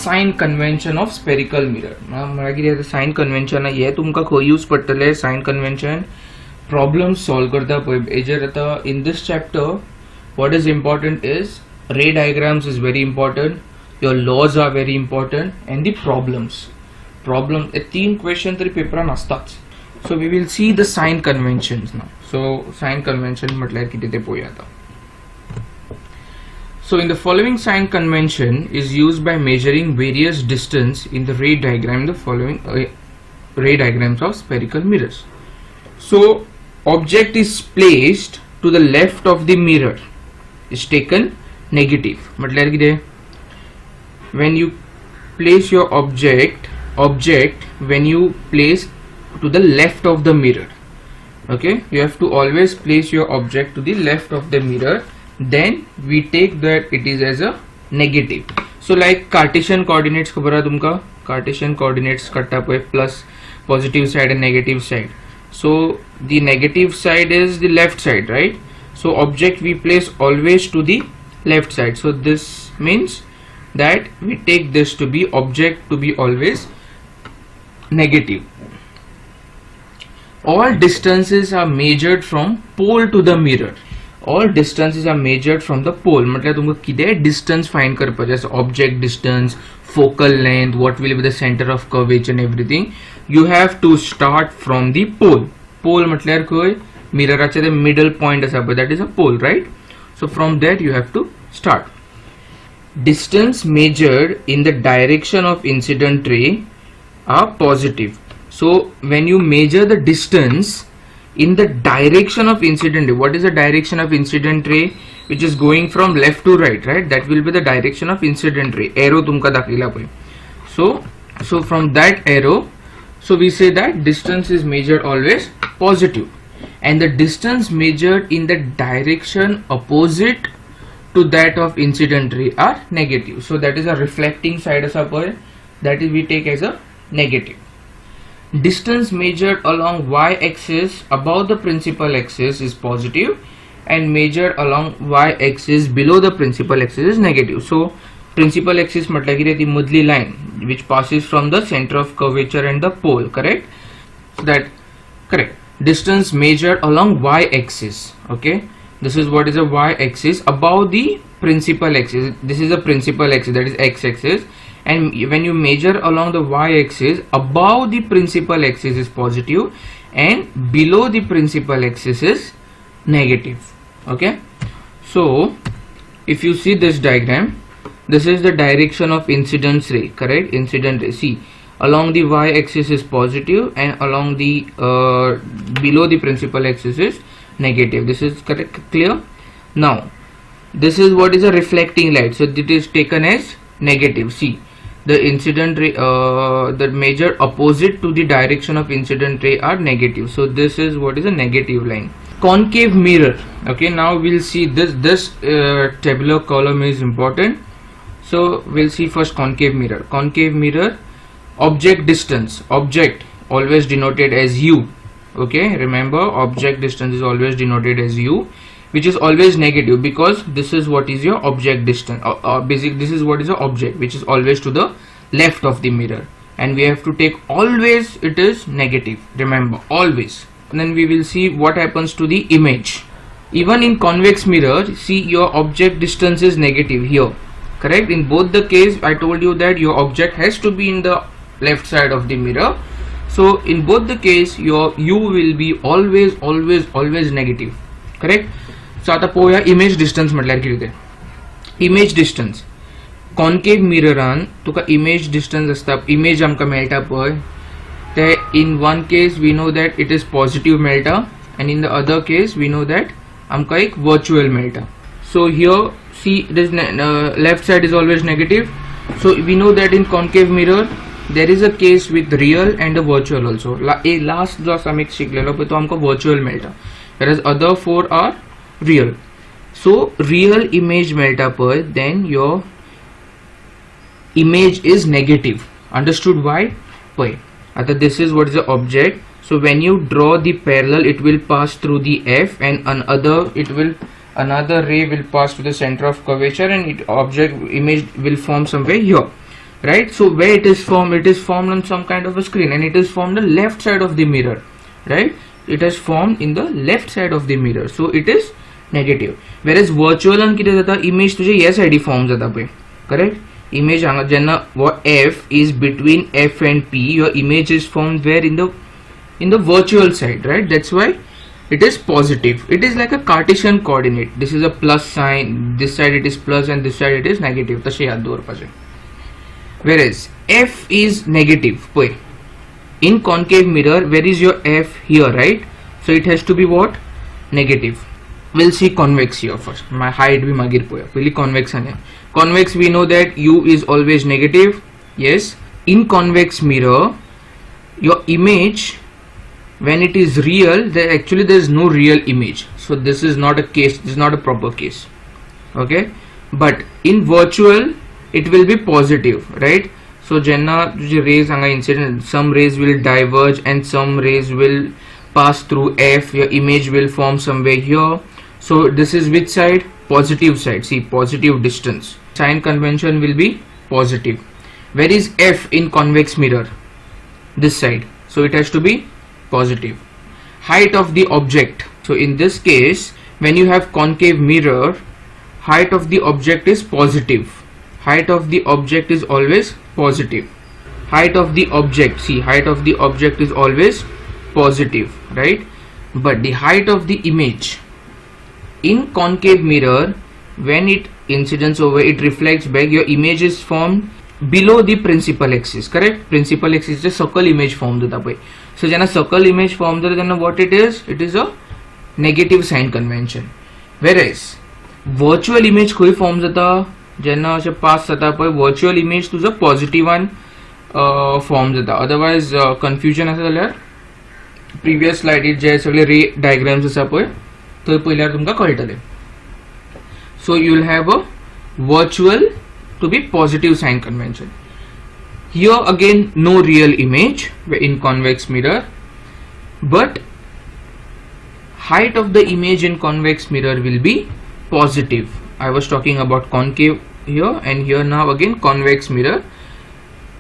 Sign convention of spherical mirror. मला कितें आतां साइन कन्वेंशन हे तुमकां खंय यूज पडटलें. साइन कन्वेंशन प्रॉब्लम्स सॉल्व करता पळय हेजेर. आतां in this chapter what is important is ray diagrams is very important, your laws are very important, and the problems तीन क्वेश्चन तरी पेपरान आसताच. So we will see the sign conventions now. So sign convention म्हटल्यार कितें ते पळोवया आता. So in the following sign convention is used by measuring various distance in the ray diagram, the following ray diagrams of spherical mirrors. So object is placed to the left of the mirror is taken negative. म्हटल्यार कितें, when you place your object when you place to the left of the mirror, okay, you have to always place your object to the left of the mirror, then we take that it is as a negative. So like Cartesian coordinates खबर आहा तुमका. Cartesian coordinates काडटा पळय, plus positive side and negative side. So the negative side is the left side, right? So object we place always to the left side. So this means that we take this to be object to be always negative. All distances are measured from pole to the mirror. All distances are measured from the pole. मतलब तुमको कितें distance find करपाचें आसा, object distance, focal length, what will be the center of curvature and everything. You have to start from the pole. Pole म्हटल्यार खंय, मिरराचे the middle point आसा पळय, that is a pole, right? So from that you have to start. Distance measured in the direction of incident ray are positive. So when you measure the distance in the direction of incident ray, what is the direction of incident ray? Which is going from left to right, right? That will be the direction of incident ray. Arrow तुमका दाखयला पळय. So from that arrow, so we say that distance is measured always positive, and the distance measured in the direction opposite to that of incident ray are negative. So that is a reflecting side as a point, that is we take as a negative. Distance measured along y-axis above the principal axis is positive, and measured along y-axis below the principal axis is negative. So principal axis म्हटल्यार कितें, ती मदली line which passes from the center of curvature and the pole, correct? So that correct. Distance measured along y-axis, okay, this is what is a y-axis above the principal axis. This is a principal axis, that is x-axis, and when you measure along the y-axis above the principal axis is positive, and below the principal axis is negative. Okay, so if you see this diagram, this is the direction of incidence ray, correct? Incident ray, see, along the y-axis is positive, and along the below the principal axis is negative. This is correct, clear? Now this is what is a reflecting light, so it is taken as negative. See, the incident ray, the measured opposite to the direction of incident ray are negative, so this is what is a negative line. Concave mirror, okay, now we'll see this tabular column is important. So we'll see first concave mirror. Concave mirror, object distance, object always denoted as u, okay, remember object distance is always denoted as u, which is always negative because this is what is your object distance, basic this is what is the object which is always to the left of the mirror, and we have to take always it is negative, remember, always. And then we will see what happens to the image. Even in convex mirror, see, your object distance is negative here, correct? In both the case I told you that your object has to be in the left side of the mirror, so in both the case your u will be always negative, correct? So आता पोया image distance म्हटल्यार कितें. Image distance concave mirroran तुका image distance आसता, image आमकां मेळटा पळय, ते in one case we know that it is positive मेळटा, and in the other case we know that आमकां एक virtual मेळटा. So here see, this left side is always negative, so we know that in concave mirror there is a case with real and a virtual also. Last जो आसा आमी शिकलेलो पळय तो आमकां virtual मेळटा, whereas other four are real. So real image मेळटा पळय, then your image is negative. Understood why? Why? This is what is the object. So when you draw the parallel, it will pass through the F, and another ray will pass to the center of curvature, and image will form somewhere here, right? So where it is formed on some kind of a screen, and it is formed the left side of the mirror, right? It is formed in the left side of the mirror, so it is negative. Whereas virtual and image तुझे या side form जाता पे, correct? Image Jena what F is between F and P, your image is formed where in the virtual side, right? That's why it is positive. It is like a Cartesian coordinate. This is a plus sign, this side it is plus, and this side it is negative. तसे याद दवर पाजे. Whereas F is negative. Why? In concave mirror, where is your F? Here, right? So it has to be what? Negative. We'll see convex here first. My height be magir poya. Really convex ane. Convex, we know that U is always negative. Yes. In convex mirror, your image, when it is real, there is no real image. So this is not a case. This is not a proper case. Okay. But in virtual, it will be positive, right? So jenna rays anga incident, some rays will diverge and some rays will pass through F. Your image will form somewhere here. So this is which side? Positive side. See, positive distance. Sign convention will be positive. Where is F in convex mirror? This side. So it has to be positive. Height of the object. So in this case, when you have concave mirror, height of the object is positive. Height of the object is always positive. Height of the object, see, height of the object is always positive, right? But the height of the image in concave mirror, when it incidents over, it reflects back, your image is formed below the principal axis, correct? Principal axis is a circle image formed. So when a circle image formed, then what it is a negative sign convention. Whereas virtual image koi form jata, jenna असे pass जाता पण virtual image तुझा positive one form जाता. Otherwise confusion असं झाल्यार previous slide it जे सगळे ray diagrams असा पळय तो पहिल्यार तुमका कळटले. So you will have a virtual to be positive sign convention. Here again no real image in convex mirror, but height of the image in convex mirror will be positive. I was talking about concave here, and here now again convex mirror.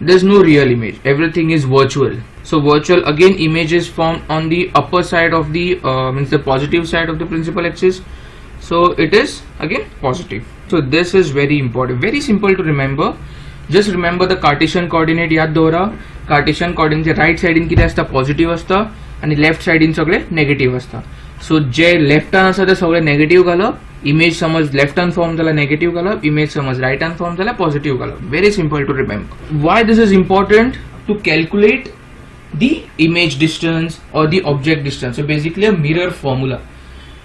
There's no real image, everything is virtual. So virtual, again image is formed on the upper side of the means the positive side of the principal axis, so it is again positive. So this is very important, very simple to remember. Just remember the Cartesian coordinate याद दवरा. Cartesian coordinate right side in किती असता positive असता आणि left side in सगळे negative असता. So जे left turn असता ते सगळे negative घालप. Image समज left turn form झाला negative घालप. Image समज right turn form झाला positive घालप. Very simple to remember. Why this is important? To calculate the image distance or the object distance. So basically a mirror formula.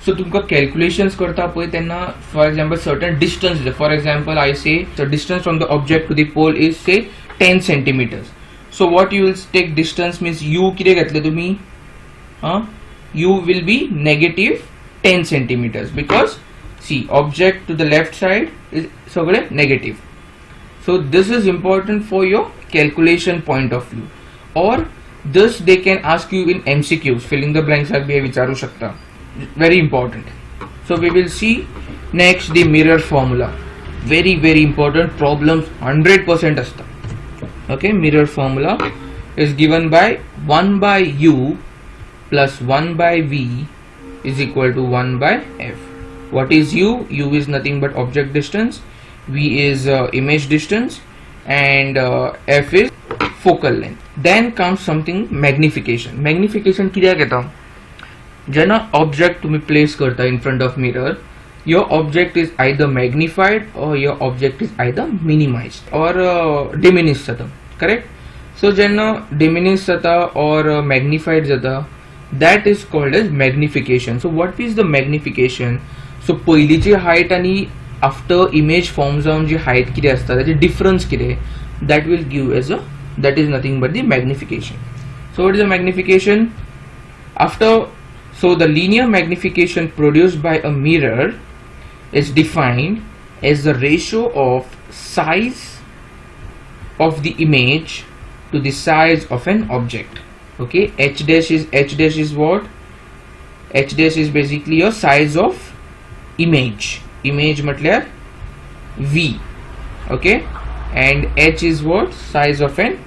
So तुमका calculations करता पळय तेन्ना for example certain distance, for example I say the distance from the object to the pole is say 10 centimeters. So what you will take distance means u किती घेतले तुम्ही? U will be negative 10 centimeters because see object to the left side is सगळे negative. So this is important for your calculation point of view, or this they can ask you in MCQs, filling the blanks भी विचारू शकता. Very important. So we will see next the mirror formula. Very very important, problems 100% asta. Okay, mirror formula is given by 1 by u plus 1 by v is equal to 1 by f. What is u? U is nothing but object distance, v is image distance, and f is focal length. Then comes something magnification. Magnification किती घेता? जेना object तुम्ही place करता in front of mirror, your object is either magnified or your object is either minimized or diminished जाता, correct? So जेना diminished जाता or magnified जाता, that is called as magnification. So what is the magnification? So पहिलीची height आणि after image form जाऊन जी height किती असता त्याची difference किती, that will give as a, that is nothing but the magnification. So what is the magnification? After, so the linear magnification produced by a mirror is defined as the ratio of size of the image to the size of an object. Okay, h dash is what? H dash is basically your size of image. Image matlab v. Okay, and h is what? Size of an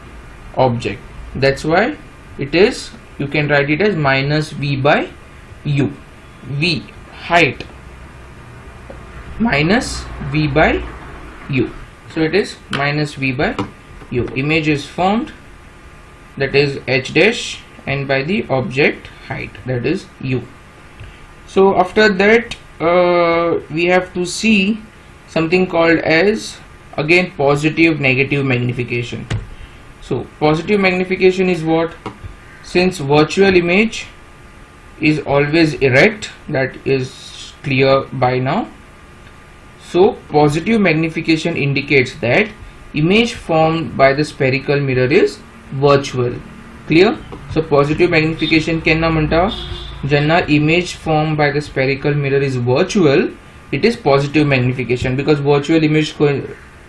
object. That's why it is, you can write it as minus v by u. V, height, minus v by u. So it is minus v by u. Image is formed, that is h dash, and by the object height, that is u. So after that we have to see something called as, again, positive negative magnification. So positive magnification is what? Since virtual image is always erect, that is clear by now. So positive magnification indicates that image formed by the spherical mirror is virtual. Clear? So positive magnification kenna manta? Janna image formed by the spherical mirror is virtual, it is positive magnification, because virtual image,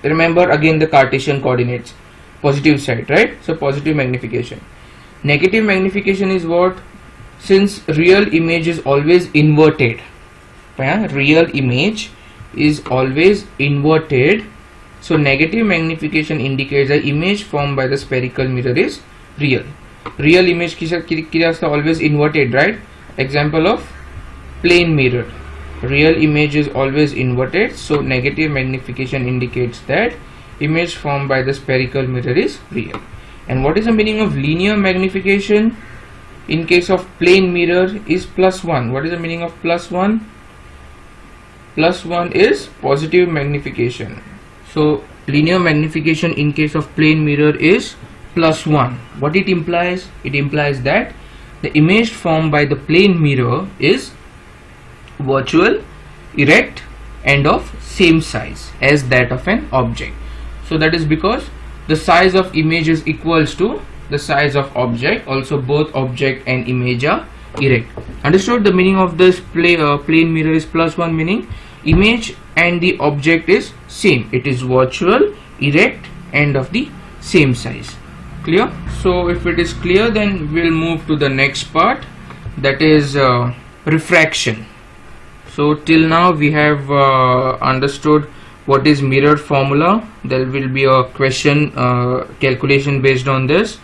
remember again the Cartesian coordinates, positive side, right? So positive magnification. Negative magnification is what? Since real image is always inverted, real image is always inverted, so negative magnification indicates the image formed by the spherical mirror is real. Real image is always inverted, right? Example of plane mirror. Real image is always inverted, so negative magnification indicates that image formed by the spherical mirror is real. And what is the meaning of linear magnification? In case of plane mirror is +1. What is the meaning of +1? +1 is positive magnification. So linear magnification in case of plane mirror is +1. What it implies? It implies that the image formed by the plane mirror is virtual, erect, and of same size as that of an object. So that is because the size of image is equals to the size of object. Also both object and image are erect. Understood? The meaning of this plane mirror is +1, meaning image and the object is same. It is virtual, erect, and of the same size. Clear? So if it is clear, then we'll move to the next part, that is refraction. So till now we have understood what is mirror formula. There will be a question calculation based on this.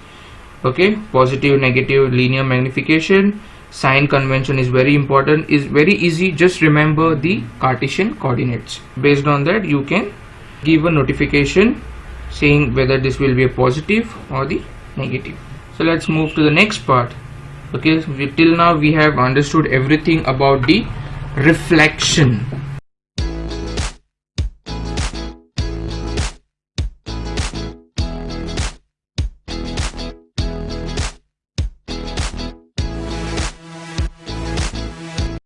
Okay, positive, negative, linear magnification. Sign convention is very important, is very easy. Just remember the Cartesian coordinates. Based on that you can give a notification saying whether this will be a positive or the negative. So let's move to the next part. Okay, till now we have understood everything about the reflection.